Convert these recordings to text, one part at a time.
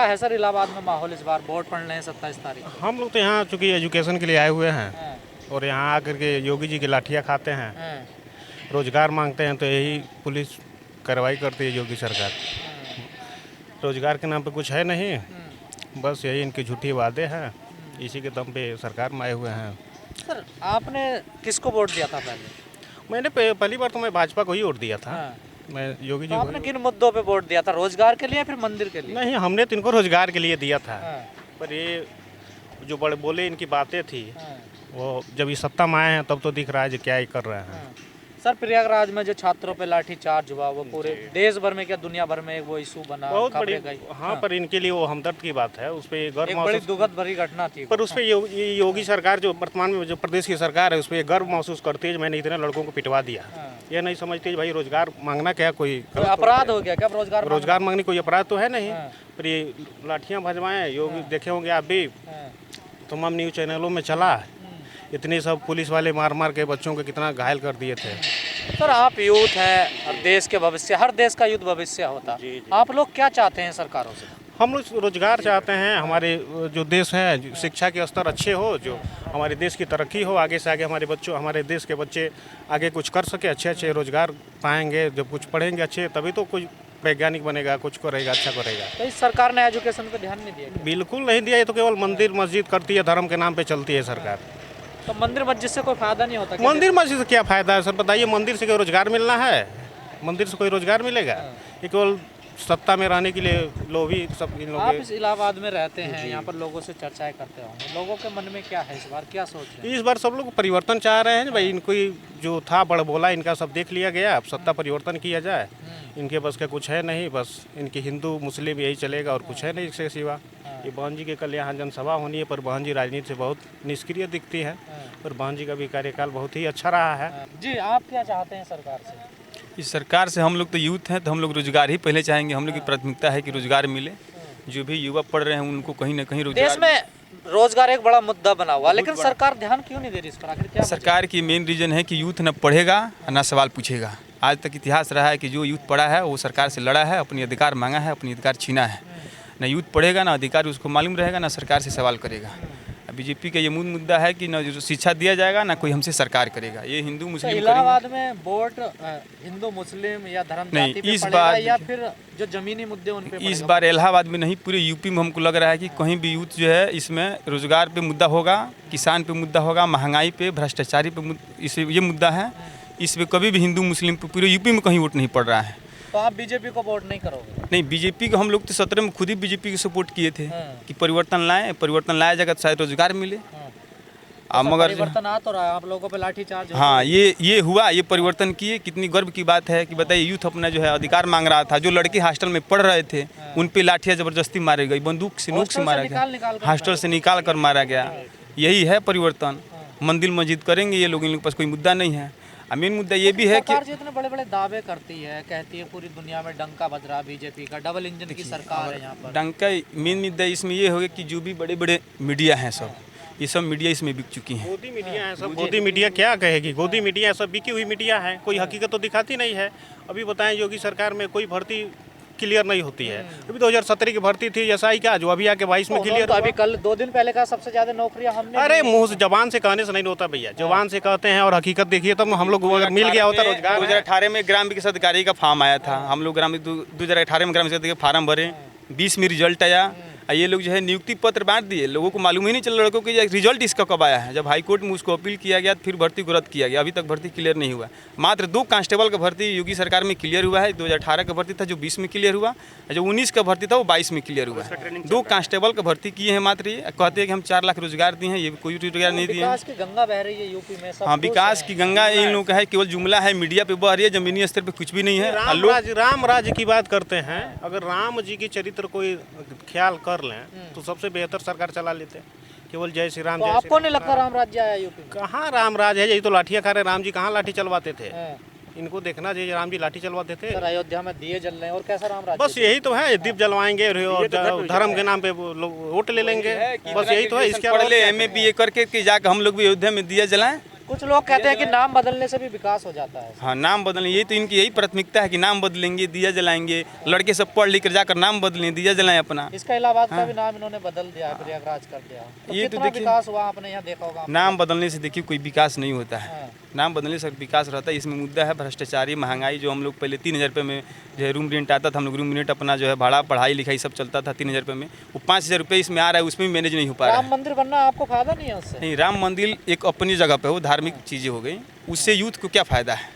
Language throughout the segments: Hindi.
क्या है सर इलाहाबाद में माहौल इस बार? वोट पड़ने हैं 27 तारीख को। हम लोग तो यहाँ चूँकि एजुकेशन के लिए आए हुए हैं हाँ, और यहाँ आकर के योगी जी की लाठियाँ खाते हैं, हाँ, रोजगार मांगते हैं, तो यही पुलिस कार्रवाई करती है योगी सरकार। रोजगार के नाम पे कुछ है नहीं, बस यही इनकी झूठी वादे हैं, इसी के दम पे सरकार में आए हुए हैं। सर आपने किसको वोट दिया था पहले? मैंने पहली बार तो मैं भाजपा को ही वोट दिया था। हाँ, मैं योगी जी तो को आपने किन मुद्दों पे वोट दिया था? रोजगार के लिए या फिर मंदिर के लिए? नहीं, हमने तो इनको रोजगार के लिए दिया था। हाँ, पर ये जो बड़े बोले इनकी बातें थी, हाँ, वो जब ये सत्ता में आए हैं तब तो दिख रहा है जो क्या ही कर रहे हैं। हाँ। सर प्रयागराज में जो छात्रों पे लाठी चार्ज हुआ वो पूरे देश भर में क्या दुनिया भर में एक वो इशू बना, बहुत बड़ी, खबरें गई। हाँ, पर इनके लिए वो हमदर्द की बात है, उस पर गर्व एक बड़ी महसूस, दुखद भरी घटना थी। पर उस पर योगी सरकार जो वर्तमान में जो प्रदेश की सरकार है उस पर गर्व महसूस करती है, मैंने इतने लड़कों को पिटवा दिया। हाँ। ये नहीं समझती भाई रोजगार मांगना क्या कोई कोई अपराध हो गया क्या? रोजगार मांगने कोई अपराध तो है नहीं। हाँ। पर ये लाठियाँ भजवाएं, योगी देखे होंगे आप भी, हाँ, तमाम न्यूज चैनलों में चला, इतने सब पुलिस वाले मार मार के बच्चों को कितना घायल कर दिए थे। सर आप यूथ हैं और देश के भविष्य, हर देश का यूथ भविष्य होता। आप लोग क्या चाहते हैं सरकारों से? हम लोग रोजगार चाहते हैं, हमारे जो देश है शिक्षा के स्तर अच्छे हो, जो हमारे देश की तरक्की हो, आगे से आगे हमारे देश के बच्चे आगे कुछ कर सके, अच्छे अच्छे रोजगार पाएंगे। जब कुछ पढ़ेंगे अच्छे तभी तो कुछ वैज्ञानिक बनेगा, कुछ करेगा, अच्छा करेगा। तो इस सरकार ने एजुकेशन पे ध्यान नहीं दिया? बिल्कुल नहीं दिया, ये तो केवल मंदिर मस्जिद करती है, धर्म के नाम पे चलती है सरकार। तो मंदिर मस्जिद से कोई फायदा नहीं होता क्या? मंदिर मस्जिद से क्या फायदा है सर, बताइए? मंदिर से कोई रोजगार मिलना है? मंदिर से कोई रोजगार मिलेगा? ये केवल सत्ता में रहने के लिए लोभी सब इन लोगों आप के। इस इलाहाबाद में रहते हैं, यहाँ पर लोगों से चर्चाएं करते होंगे, लोगों के मन में क्या है इस बार, क्या सोच रहे हैं? इस बार सब लोग परिवर्तन चाह रहे हैं भाई, इनको जो था बड़ बोला इनका सब देख लिया गया, अब सत्ता परिवर्तन किया जाए। इनके बस का कुछ है नहीं, बस इनके हिंदू मुस्लिम यही चलेगा और कुछ है नहीं इसके सिवा। ये बहन जी के कल यहाँ जनसभा होनी है, पर बहन जी राजनीति से बहुत निष्क्रिय दिखती है, पर बहन जी का भी कार्यकाल बहुत ही अच्छा रहा है। जी आप क्या चाहते हैं सरकार से? इस सरकार से हम लोग तो यूथ हैं, तो हम लोग रोजगार ही पहले चाहेंगे। हम लोग की प्राथमिकता है कि रोजगार मिले, जो भी युवा पढ़ रहे हैं उनको कहीं ना कहीं रोजगार। देश में रोजगार एक बड़ा मुद्दा बना हुआ, लेकिन सरकार ध्यान क्यों नहीं दे रही इस पर? आखिर क्या सरकार की मेन रीजन है कि यूथ न पढ़ेगा ना सवाल पूछेगा। आज तक इतिहास रहा है कि जो यूथ पढ़ा है वो सरकार से लड़ा है, अपनी अधिकार मांगा है, अपनी अधिकार छीना है। ना यूथ पढ़ेगा ना अधिकार उसको मालूम रहेगा, ना सरकार से सवाल करेगा। बीजेपी का ये मूल मुद्दा है कि न शिक्षा दिया जाएगा ना कोई हमसे सरकार करेगा। ये हिंदू मुस्लिम इलाहाबाद में वोट हिंदू मुस्लिम या धर्म नहीं, जाति पे इस पड़ेगा बार या फिर जो जमीनी मुद्दे उन पे इस पड़ेगा? बार इलाहाबाद में नहीं, पूरे यूपी में हमको लग रहा है कि कहीं भी यूथ जो है इसमें रोजगार पे मुद्दा होगा, किसान पे मुद्दा होगा, महंगाई पे, भ्रष्टाचारी पे इस ये मुद्दा है। इस पे कभी भी हिंदू मुस्लिम पे पूरे यूपी में कहीं वोट नहीं पड़ रहा है। तो आप बीजेपी को वोट नहीं करोगे? नहीं, बीजेपी को हम लोग तो 17 में खुद ही बीजेपी को सपोर्ट किए थे कि परिवर्तन लाए जाएगा तो शायद रोजगार मिले। मगर परिवर्तन आ तो रहा है, आप लोगों पे लाठी चार्ज हाँ, ये हुआ, ये परिवर्तन किए। कितनी गर्व की बात है कि बताइए, यूथ अपना जो है अधिकार मांग रहा था। जो लड़के हॉस्टल में पढ़ रहे थे उन पे लाठियाँ जबरदस्ती मारी गई, बंदूक से नोक से मारा गया, हॉस्टल से निकाल कर मारा गया। यही है परिवर्तन। मंदिर मस्जिद करेंगे ये लोग, इन लोग पास कोई मुद्दा नहीं है। मेन मुद्दा ये भी है कि सरकार जितने बड़े बड़े दावे करती है, कहती है पूरी दुनिया में डंका बज रहा बीजेपी का, डबल इंजन की सरकार है यहाँ पर। डंका मेन मुद्दा इसमें ये होगा कि जो भी बड़े बड़े मीडिया हैं सब, ये सब मीडिया इसमें बिक चुकी हैं। गोदी मीडिया है सब, गोदी मीडिया क्या कहेगी? गोदी मीडिया सब बिकी हुई मीडिया है, कोई हकीकत तो दिखाती नहीं है। अभी बताएं योगी सरकार में कोई भर्ती क्लियर नहीं होती है। अभी 2017 की भर्ती थी एसआई का, जो अभी आके 22 में क्लियर। तो अभी कल 2 दिन पहले का सबसे ज्यादा नौकरियां हमने। अरे मुंह से जबान से कहने से नहीं होता भैया, जबान से कहते हैं और हकीकत देखिए तब हम लोग अगर मिल गया होता रोजगार। 2018 में ग्राम विकास अधिकारी का फॉर्म आया था, हम लोग 2018 में ग्राम विकास अधिकारी फॉर्म भरे, 20 में रिजल्ट आया। ये लोग जो है नियुक्ति पत्र बांट दिए, लोगों को मालूम ही नहीं चल लड़कों के रिजल्ट इसका कब आया है। जब हाई कोर्ट में उसको अपील किया गया फिर भर्ती को रद्द किया गया, अभी तक भर्ती क्लियर नहीं हुआ। मात्र 2 कांस्टेबल का भर्ती योगी सरकार में क्लियर हुआ है। 2018 का भर्ती था जो 20 में क्लियर हुआ, जो 19 का भर्ती था वो 22 में क्लियर हुआ है। 2 कांस्टेबल का भर्ती किए हैं मात्र। ये कहते हैं कि हम 4 लाख रोजगार दिए हैं, ये कोई रोजगार नहीं दिए। विकास की गंगा बह रही है यूपी में। हाँ, विकास की गंगा इन लोगों का है, केवल जुमला है, मीडिया पे बह रही है, जमीनी स्तर पे कुछ भी नहीं है। राम राज्य की बात करते हैं, अगर राम जी की चरित्र कोई ख्याल कर लें तो सबसे बेहतर सरकार चला लेते हैं। केवल जय श्री राम। तो आपको नहीं लगता राम राज्य आया यूपी में? कहाँ राम राज है, यही तो लाठियाँ खा रहे। राम जी कहाँ लाठी चलवाते थे? इनको देखना चाहिए, राम जी लाठी चलवाते थे। सर अयोध्या में दिए जल रहे हैं और कैसा राम राज्य? बस यही तो है, दीप जलवाएंगे और धर्म के नाम पे लोग वोट ले लेंगे, बस यही तो है। इसके पढ़ ले MA BA करके कि जाकर हम लोग भी अयोध्या में दिया जलाएं। कुछ लोग कहते हैं कि नाम बदलने से भी विकास हो जाता है। हाँ, नाम बदलने, ये तो इनकी यही प्राथमिकता है कि नाम बदलेंगे, दिया जलाएंगे, लड़के सब पढ़ लिख कर जाकर नाम बदलें, दिया जलाएं अपना। इसका इलाहाबाद का भी नाम इन्होंने बदल दिया है, प्रयागराज कर दिया। तो ये तो कितना देखिए, विकास हुआ आपने यहाँ देखा होगा। नाम बदलने से देखिए कोई विकास नहीं होता है। हाँ। नाम बदलने से विकास रहता है। इसमें मुद्दा है भ्रष्टाचारी, महंगाई। जो हम लोग पहले 3,000 रुपये में जो है रूम रेंट आता था, हम लोग रूम रेंट अपना जो है भाड़ा, पढ़ाई लिखाई सब चलता था 3,000 रुपये में, वो 5,000 रुपये इसमें आ रहा है, उसमें भी मैनेज नहीं हो पा रहा राम है। मंदिर बनना आपको फायदा नहीं है उससे। नहीं, राम मंदिर एक अपनी जगह पे हो, धार्मिक चीज़ें हो गई, उससे यूथ को क्या फ़ायदा है।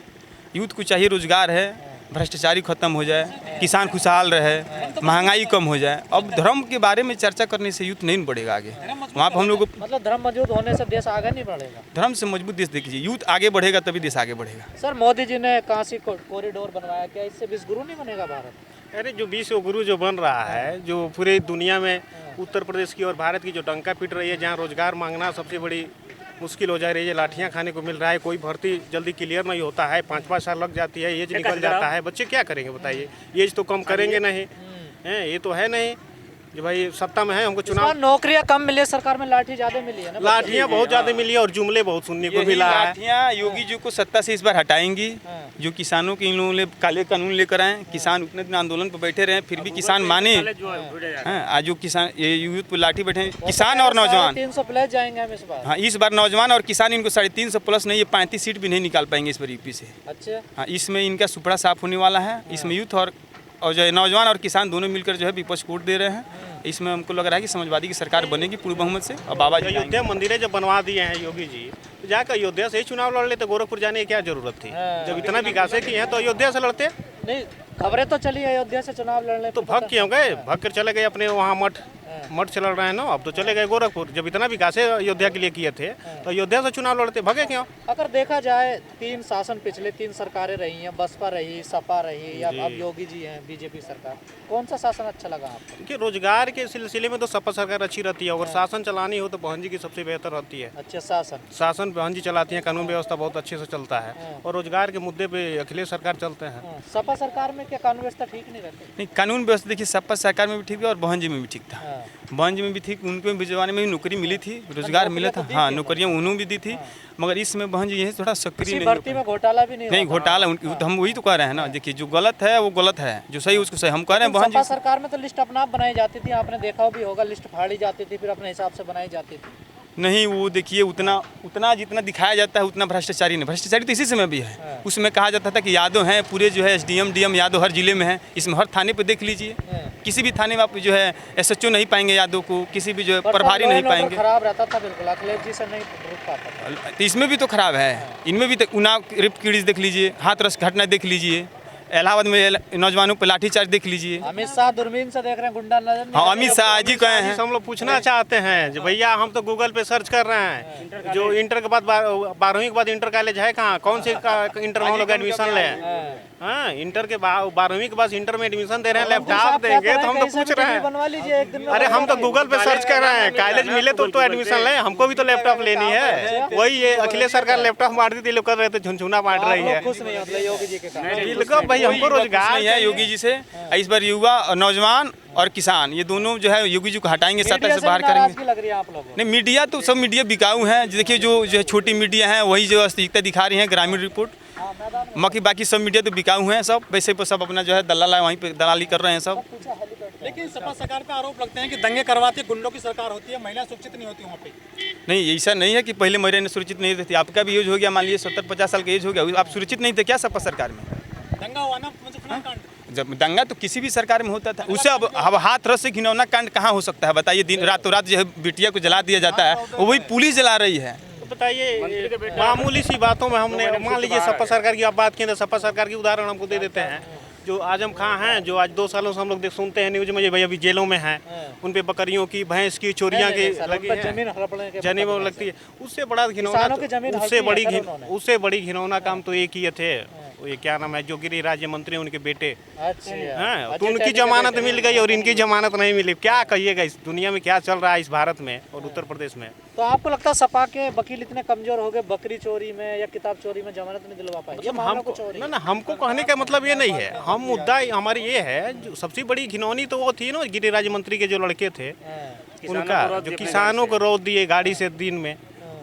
यूथ को चाहिए रोजगार है, भ्रष्टाचारी खत्म हो जाए, किसान खुशहाल रहे, महंगाई कम हो जाए। अब धर्म के बारे में चर्चा करने से यूथ नहीं बढ़ेगा आगे। वहाँ पर हम लोग को मतलब धर्म मौजूद होने से देश आगे नहीं बढ़ेगा। धर्म से मजबूत देश देखिए, यूथ आगे बढ़ेगा तभी देश आगे बढ़ेगा। सर, मोदी जी ने काशी कॉरिडोर बनवाया, क्या इससे विश्व गुरु नहीं बनेगा भारत? अरे जो विश्व गुरु जो बन रहा है, जो पूरे दुनिया में उत्तर प्रदेश की और भारत की जो डंका पीट रही है, जहाँ रोजगार मांगना सबसे बड़ी मुश्किल हो जा रही है, लाठियाँ खाने को मिल रहा है, कोई भर्ती जल्दी क्लियर नहीं होता है, 5-5 साल लग जाती है, एज निकल जाता है, बच्चे क्या करेंगे बताइए। एज तो कम करेंगे नहीं हैं, ये तो है नहीं जो भाई सत्ता में है हमको चुनाव। नौकरियां कम मिली है, सरकार में लाठी ज्यादा मिली है ना। लाठियाँ बहुत ज़्यादा मिली है और जुमले बहुत सुनने को यही मिला है। लाठियाँ योगी जी को सत्ता से इस बार हटाएंगी। जो किसानों के इन लोगों ने काले कानून लेकर आए, किसान उतने दिन आंदोलन पर बैठे रहे, फिर भी किसान माने। हाँ, आज जो किसान ये यूथ पर लाठी बैठे, किसान और नौजवान 300 प्लस जाएंगे हम इस बार। हाँ, इस बार नौजवान और किसान इनको 350 प्लस नहीं, ये 35 सीट भी नहीं निकाल पाएंगे इस बार यूपी से। अच्छा। हाँ, इसमें इनका सुपड़ा साफ होने वाला है। इसमें यूथ और जो है नौजवान और किसान दोनों मिलकर जो है विपक्ष को वोट दे रहे हैं। इसमें हमको लग रहा है कि समाजवादी की सरकार बनेगी पूर्ण बहुमत से। और बाबा जी अयोध्या मंदिरें जब बनवा दिए हैं योगी जी, तो जाकर अयोध्या से ही चुनाव लड़ लेते, गोरखपुर जाने की क्या जरूरत थी। जब इतना विकास है किए हैं तो अयोध्या से लड़ते। नहीं, खबरें तो चली अयोध्या से चुनाव लड़ने तो भाग क्यों गए, भाग कर चले गए अपने वहाँ मठ से लड़ रहे हैं ना। अब तो चले गए गोरखपुर, जब इतना विकास है अयोध्या के लिए किए थे तो अयोध्या से चुनाव लड़ते, भागे क्यों। अगर देखा जाए 3 शासन पिछले 3 सरकारें रही हैं, बसपा रही, सपा रही, या अब योगी जी हैं बीजेपी सरकार, कौन सा शासन अच्छा लगा आपको? देखिए, रोजगार के सिलसिले में तो सपा सरकार अच्छी रहती है, अगर शासन चलानी हो तो बहन जी की सबसे बेहतर रहती है। अच्छा, शासन बहन जी चलाती है, कानून व्यवस्था बहुत अच्छे से चलता है, और रोजगार के मुद्दे पे अखिलेश सरकार चलते हैं। सपा सरकार में क्या कानून व्यवस्था ठीक नहीं रहती? नहीं, कानून व्यवस्था देखिए सपा सरकार में भी ठीक है और बहन जी में भी ठीक था। बहन जी में भी ठीक, उनको भी जमाने में भी नौकरी मिली थी, रोजगार मिला था। हाँ, नौकरियाँ उन्होंने भी दी थी, मगर इसमें बहन जी यही थोड़ा सक्रिय भर्ती में घोटाला भी नहीं घोटाला हम वही तो कह रहे हैं ना। देखिए, जो गलत है वो गलत है, जो सही उसको सही हम कह रहे हैं। बहन जी सरकार में तो लिस्ट अपना आप बनाई जाती थी, आपने देखा भी होगा, लिस्ट फाड़ी जाती थी, फिर अपने हिसाब से बनाई जाती थी। नहीं, वो देखिए उतना जितना दिखाया जाता है उतना भ्रष्टाचारी नहीं। भ्रष्टाचारी तो इसी समय भी है। उसमें कहा जाता था कि यादव हैं पूरे जो है एसडीएम डीएम यादव हर जिले में है। इसमें हर थाने पे देख लीजिए, किसी भी थाने में आप जो है एसएचओ नहीं पाएंगे यादव को, किसी भी जो है प्रभारी नहीं पाएंगे। खराब रहता था बिल्कुल, अखिलेश जी से नहीं रुक पाता था। तो इसमें भी तो खराब है, इनमें भी तो उन्नाव रेप केस देख लीजिए, हाथरस घटना देख लीजिए, इलाहाबाद में नौजवानों पर लाठीचार्ज देख लीजिए। अमित शाह दूरबीन से देख रहे हैं, गुंडा नजर। हाँ, अमित शाह जी कहे हैं। हम लोग पूछना चाहते हैं जो भैया हम तो गूगल पे सर्च कर रहे हैं, जो इंटर के बाद 12वीं के बाद इंटर कॉलेज है कहाँ, कौन से इंटर में हम लोग एडमिशन लें। हाँ, इंटर के 12वीं के बाद इंटर में एडमिशन दे रहे हैं, लैपटॉप देंगे तो हम तो पूछ रहे हैं। बनवा लीजिए एक दिन में। अरे हम तो गूगल पे सर्च कर रहे हैं, कॉलेज मिले तो एडमिशन लें, हमको भी तो लैपटॉप लेनी है। वही ये अखिलेश सरकार लैपटॉप मार दी थी, लोग कर रहे थे झुनझुना मार रही है। खुश नहीं मतलब योगी जी के कारण। बिल्कुल भाई, हमको रोजगार है योगी जी से। इस बार युवा और नौजवान और किसान ये दोनों जो है योगी जी को हटाएंगे, सत्ता से बाहर करेंगे। लग रही है आप लोगों? नहीं, मीडिया तो सब मीडिया बिकाऊ है। देखिए, जो है छोटी मीडिया है वही जो वास्तविकता दिखा रही है, ग्रामीण रिपोर्ट। बाकी सब मीडिया तो बिकाऊ हैं सब, वैसे पर सब अपना जो है दलाल है, वहीं पे दलाली कर रहे हैं सब। लेकिन सपा सरकार पे आरोप लगते हैं कि दंगे करवाती है, गुंडों की सरकार होती है, महिला सुरक्षित नहीं होती वहाँ पे। नहीं, ऐसा नहीं है कि पहले महिलाएं सुरक्षित नहीं रहती। आपका भी एज हो गया, मान लीजिए 70-50 साल का एज हो गया, आप सुरक्षित नहीं थे क्या सपा सरकार में? दंगा हुआ ना मुजफ्फरनगर कांड। जब दंगा तो किसी भी सरकार में होता था, उसे अब हाथ रस से घिनौना कांड कहाँ हो सकता है बताइए? दिन रातों रात जो है बिटिया को जला दिया जाता है, वही पुलिस जला रही है। बताइए, मामूली सी बातों में हमने मान लीजिए सपा सरकार की आप बात किए तो सपा सरकार की उदाहरण हमको दे देते हैं। जो आजम खां हैं, जो आज 2 सालों से हम लोग सुनते हैं न्यूज में, जो भाई अभी जेलों में हैं, उन पे बकरियों की, भैंस की चोरियां की लगी है, जमीन लगती है। उससे बड़ा घिनौना, उससे बड़ी घिनौना काम तो एक ही थे, ये क्या नाम है, जो गृह राज्य मंत्री उनके बेटे। अच्छा, तो उनकी जमानत मिल गई और इनकी जमानत नहीं मिली। क्या कहिएगा, इस दुनिया में क्या चल रहा है इस भारत में और उत्तर प्रदेश में। तो आपको लगता है सपा के वकील इतने कमजोर हो गए, बकरी चोरी में या किताब चोरी में जमानत नहीं दिलवा पाए? मतलब ना, हमको कहने का मतलब ये नहीं है, हम मुद्दा हमारी ये है, जो सबसे बड़ी घिनौनी तो वो थी ना, गृह राज्य मंत्री के जो लड़के थे उनका, जो किसानों को रोक दिए गाड़ी से दिन में,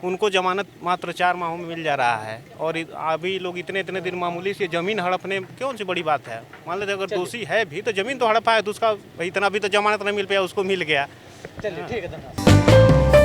उनको जमानत मात्र 4 माहों में मिल जा रहा है। और अभी लोग इतने दिन मामूली सी ज़मीन हड़पने क्यों सी बड़ी बात है। मान लेते अगर दोषी है भी तो ज़मीन तो हड़पा है, तो उसका इतना भी तो जमानत नहीं मिल पाया, उसको मिल गया। चलिए ठीक है, धन्यवाद।